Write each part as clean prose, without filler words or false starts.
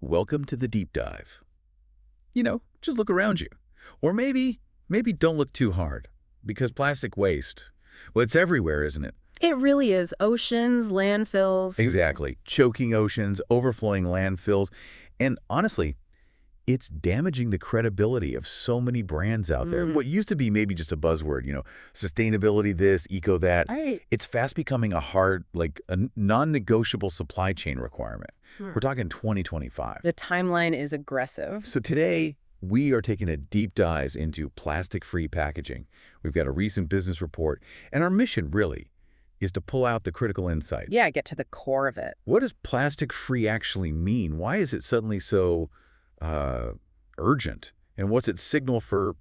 Welcome to the deep dive. Just look around you. Or maybe don't look too hard. Because plastic waste, well, it's everywhere, isn't it? It really is. Oceans, landfills. Exactly. Choking oceans, overflowing landfills. And honestly, it's damaging the credibility of so many brands out there. What used to be maybe just a buzzword, sustainability this, eco that. Right. It's fast becoming a hard, like a non-negotiable supply chain requirement. We're talking 2025. The timeline is aggressive. So today, we are taking a deep dive into plastic-free packaging. We've got a recent business report, and our mission, really, is to pull out the critical insights. Yeah, get to the core of it. What does plastic-free actually mean? Why is it suddenly so urgent? And what's its signal for,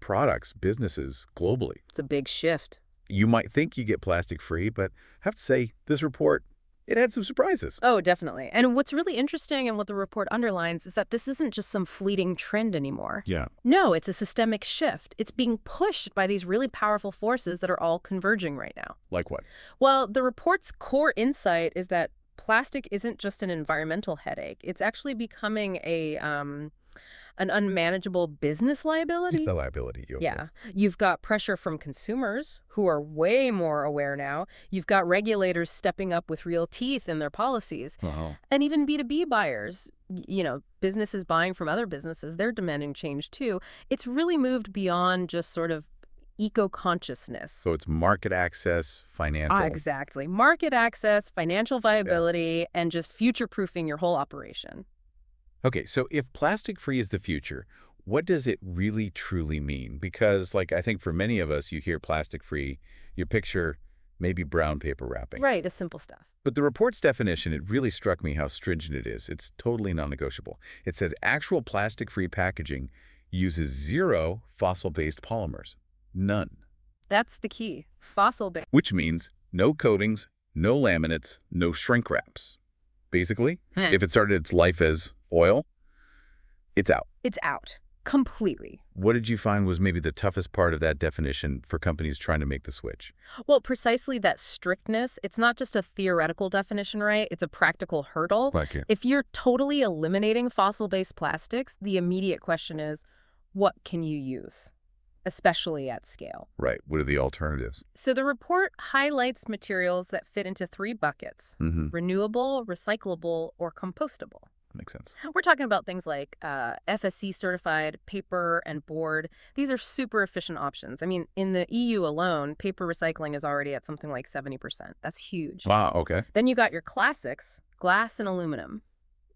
products, businesses globally? It's a big shift. You might think you get plastic-free, but I have to say, this report, it had some surprises. Oh, definitely. And what's really interesting and what the report underlines is that this isn't just some fleeting trend anymore. Yeah. No, it's a systemic shift. It's being pushed by these really powerful forces that are all converging right now. Like what? Well, the report's core insight is that plastic isn't just an environmental headache. It's actually becoming an unmanageable business liability. The liability. Okay. Yeah. You've got pressure from consumers who are way more aware now. You've got regulators stepping up with real teeth in their policies. Wow. And even B2B buyers, businesses buying from other businesses, they're demanding change too. It's really moved beyond just sort of eco-consciousness. So it's market access, financial. Exactly. Market access, financial viability, and just future-proofing your whole operation. Okay, so if plastic-free is the future, what does it really truly mean? Because, I think for many of us, you hear plastic-free, you picture maybe brown paper wrapping. Right, the simple stuff. But the report's definition, it really struck me how stringent it is. It's totally non-negotiable. It says actual plastic-free packaging uses 0 fossil-based polymers. None. That's the key. Fossil-based. Which means no coatings, no laminates, no shrink wraps. Basically, if it started its life as oil, it's out. It's out. Completely. What did you find was maybe the toughest part of that definition for companies trying to make the switch? Well, precisely that strictness. It's not just a theoretical definition, right? It's a practical hurdle. Like it. If you're totally eliminating fossil-based plastics, the immediate question is, what can you use? Especially at scale. Right. What are the alternatives? So the report highlights materials that fit into 3 buckets: renewable, recyclable, or compostable. Makes sense. We're talking about things like FSC certified paper and board. These are super efficient options. I mean, in the EU alone, paper recycling is already at something like 70%. That's huge. Wow, okay. Then you got your classics, glass and aluminum.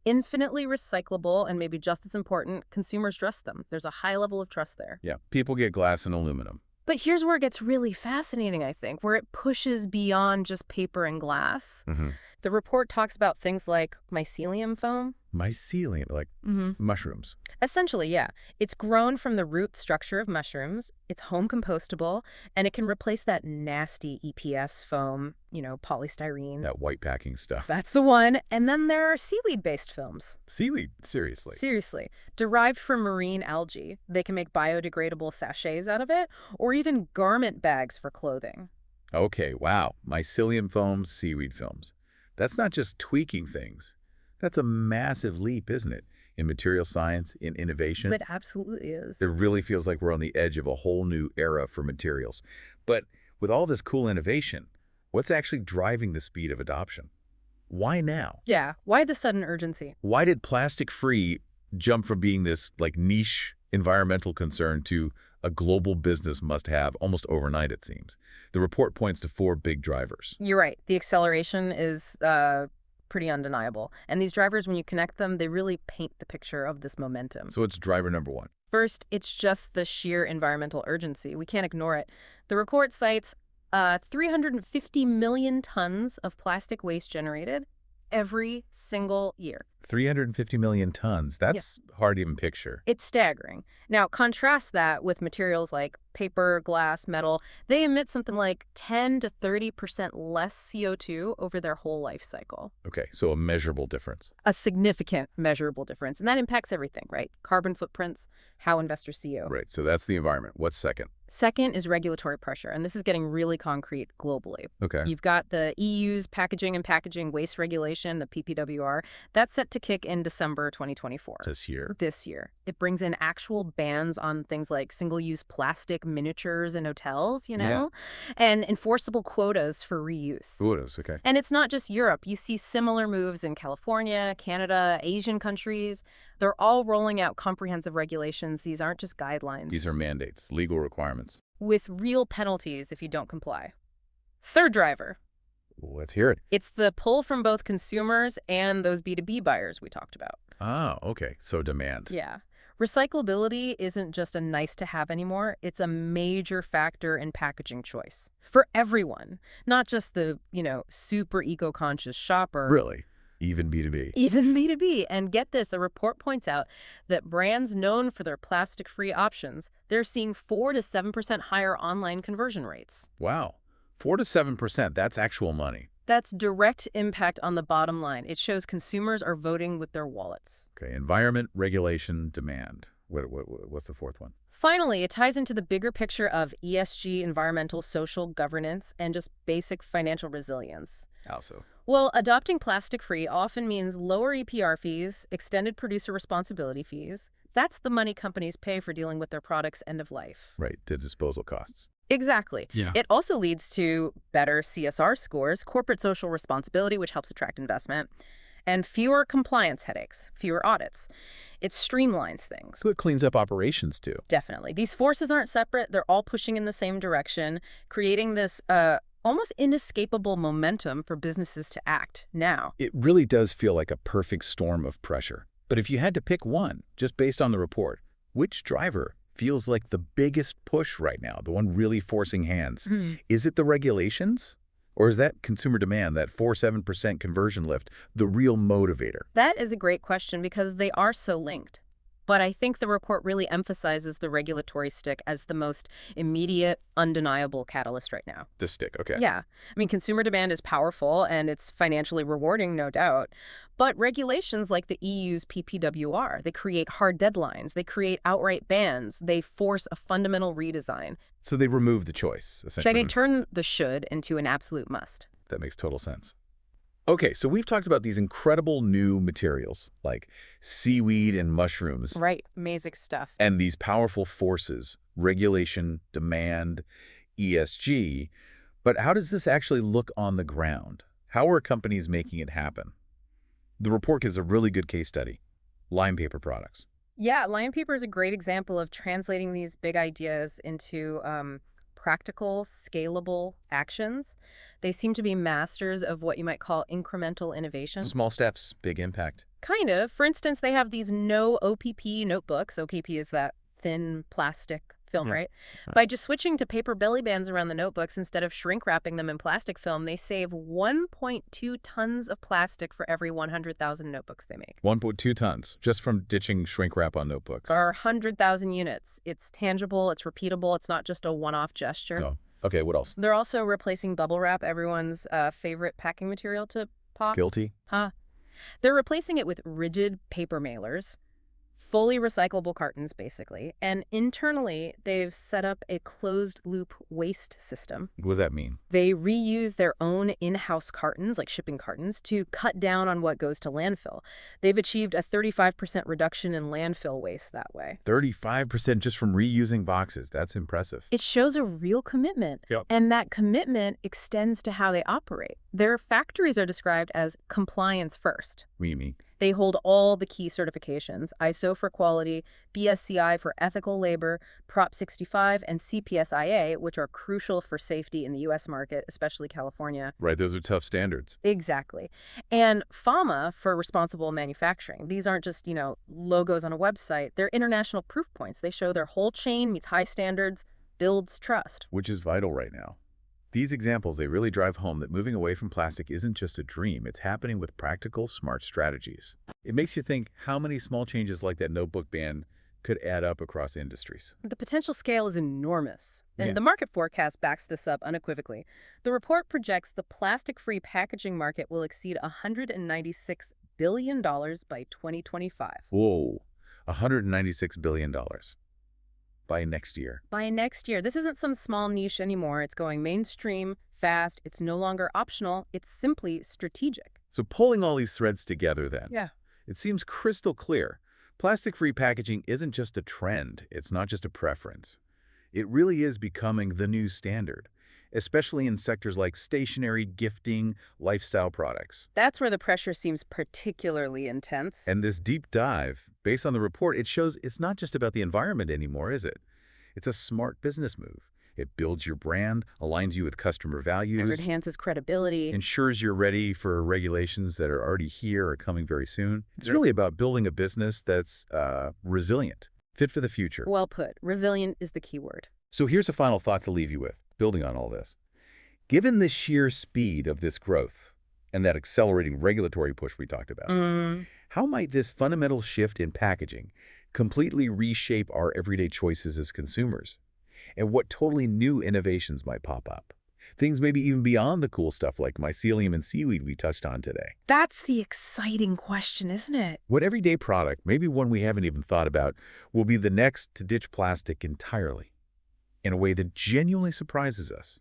Infinitely recyclable, and maybe just as important, consumers trust them. There's a high level of trust there. Yeah, people get glass and aluminum. But here's where it gets really fascinating, I think, where it pushes beyond just paper and glass. The report talks about things like mycelium foam. Mycelium, like mushrooms. Essentially, yeah. It's grown from the root structure of mushrooms. It's home compostable, and it can replace that nasty EPS foam, polystyrene. That white packing stuff. That's the one. And then there are seaweed-based films. Seaweed? Seriously? Seriously. Derived from marine algae. They can make biodegradable sachets out of it, or even garment bags for clothing. Okay, wow. Mycelium foams, seaweed films. That's not just tweaking things. That's a massive leap, isn't it? In material science, in innovation. It absolutely is. It really feels like we're on the edge of a whole new era for materials. But with all this cool innovation, what's actually driving the speed of adoption? Why now? Yeah. Why the sudden urgency? Why did plastic-free jump from being this niche environmental concern to a global business must-have almost overnight, it seems? The report points to 4 big drivers. You're right. The acceleration is pretty undeniable. And these drivers, when you connect them, they really paint the picture of this momentum. So it's driver number 1. First, it's just the sheer environmental urgency. We can't ignore it. The report cites 350 million tons of plastic waste generated every single year. 350 million tons. That's hard to even picture. It's staggering. Now, contrast that with materials like paper, glass, metal. They emit something like 10 to 30% less CO2 over their whole life cycle. Okay, so a measurable difference. A significant measurable difference. And that impacts everything, right? Carbon footprints, how investors see you. Right, so that's the environment. What's second? Second is regulatory pressure, and this is getting really concrete globally. Okay. You've got the EU's Packaging and Packaging Waste Regulation, the PPWR. That's set to kick in December 2024. This year. This year. It brings in actual bans on things like single-use plastic miniatures in hotels, and enforceable quotas for reuse. Quotas, okay. And it's not just Europe. You see similar moves in California, Canada, Asian countries. They're all rolling out comprehensive regulations. These aren't just guidelines. These are mandates, legal requirements. With real penalties if you don't comply. Third driver. Let's hear it. It's the pull from both consumers and those B2B buyers we talked about. Oh, okay. So demand. Yeah. Recyclability isn't just a nice to have anymore. It's a major factor in packaging choice. For everyone. Not just the, super eco-conscious shopper. Really? Even B2B. Even B2B. And get this, the report points out that brands known for their plastic-free options, they're seeing 4 to 7% higher online conversion rates. Wow. 4 to 7%, that's actual money. That's direct impact on the bottom line. It shows consumers are voting with their wallets. Okay, environment, regulation, demand. What's the fourth one? Finally, it ties into the bigger picture of ESG, environmental, social governance, and just basic financial resilience. How so? Well, adopting plastic-free often means lower EPR fees, extended producer responsibility fees. That's the money companies pay for dealing with their products' end of life. Right, the disposal costs. Exactly. Yeah. It also leads to better CSR scores, corporate social responsibility, which helps attract investment, and fewer compliance headaches, fewer audits. It streamlines things. So it cleans up operations, too. Definitely. These forces aren't separate. They're all pushing in the same direction, creating this almost inescapable momentum for businesses to act now. It really does feel like a perfect storm of pressure. But if you had to pick one, just based on the report, which driver feels like the biggest push right now, the one really forcing hands? Is it the regulations? Or is that consumer demand, that 4-7% conversion lift, the real motivator? That is a great question because they are so linked. But I think the report really emphasizes the regulatory stick as the most immediate, undeniable catalyst right now. The stick, okay. Yeah. I mean, consumer demand is powerful and it's financially rewarding, no doubt. But regulations like the EU's PPWR, they create hard deadlines, they create outright bans, they force a fundamental redesign. So they remove the choice, essentially. They turn the should into an absolute must. That makes total sense. Okay, so we've talked about these incredible new materials like seaweed and mushrooms. Right, amazing stuff. And these powerful forces, regulation, demand, ESG. But how does this actually look on the ground? How are companies making it happen? The report gives a really good case study, lime paper products. Yeah, lime paper is a great example of translating these big ideas into practical, scalable actions. They seem to be masters of what you might call incremental innovation. Small steps, big impact. Kind of. For instance, they have these no OPP notebooks. OPP is that thin plastic film, right? By just switching to paper belly bands around the notebooks instead of shrink wrapping them in plastic film, they save 1.2 tons of plastic for every 100,000 notebooks they make. 1.2 tons, just from ditching shrink wrap on notebooks. Or 100,000 units. It's tangible, it's repeatable, it's not just a one-off gesture. Oh, okay, what else? They're also replacing bubble wrap, everyone's favorite packing material to pop. Guilty? Huh. They're replacing it with rigid paper mailers, fully recyclable cartons, basically. And internally, they've set up a closed-loop waste system. What does that mean? They reuse their own in-house cartons, like shipping cartons, to cut down on what goes to landfill. They've achieved a 35% reduction in landfill waste that way. 35% just from reusing boxes. That's impressive. It shows a real commitment. Yep. And that commitment extends to how they operate. Their factories are described as compliance first. What do you mean? They hold all the key certifications, ISO for quality, BSCI for ethical labor, Prop 65, and CPSIA, which are crucial for safety in the U.S. market, especially California. Right, those are tough standards. Exactly. And FAMA for responsible manufacturing. These aren't just, logos on a website. They're international proof points. They show their whole chain meets high standards, builds trust. Which is vital right now. These examples, they really drive home that moving away from plastic isn't just a dream. It's happening with practical, smart strategies. It makes you think how many small changes like that notebook ban could add up across industries. The potential scale is enormous, and Yeah. the market forecast backs this up unequivocally. The report projects the plastic-free packaging market will exceed $196 billion by 2025. Whoa, $196 billion. by next year. By next year. This isn't some small niche anymore. It's going mainstream, fast. It's no longer optional. It's simply strategic. So pulling all these threads together then, Yeah. it seems crystal clear. Plastic-free packaging isn't just a trend. It's not just a preference. It really is becoming the new standard, especially in sectors like stationery, gifting, lifestyle products. That's where the pressure seems particularly intense. And this deep dive, based on the report, it shows it's not just about the environment anymore, is it? It's a smart business move. It builds your brand, aligns you with customer It values, enhances credibility. ensures you're ready for regulations that are already here or coming very soon. It's really about building a business that's resilient, fit for the future. Well put. Resilient is the key word. So here's a final thought to leave you with, building on all this. Given the sheer speed of this growth and that accelerating regulatory push we talked about, how might this fundamental shift in packaging completely reshape our everyday choices as consumers? And what totally new innovations might pop up? Things maybe even beyond the cool stuff like mycelium and seaweed we touched on today. That's the exciting question, isn't it? What everyday product, maybe one we haven't even thought about, will be the next to ditch plastic entirely in a way that genuinely surprises us?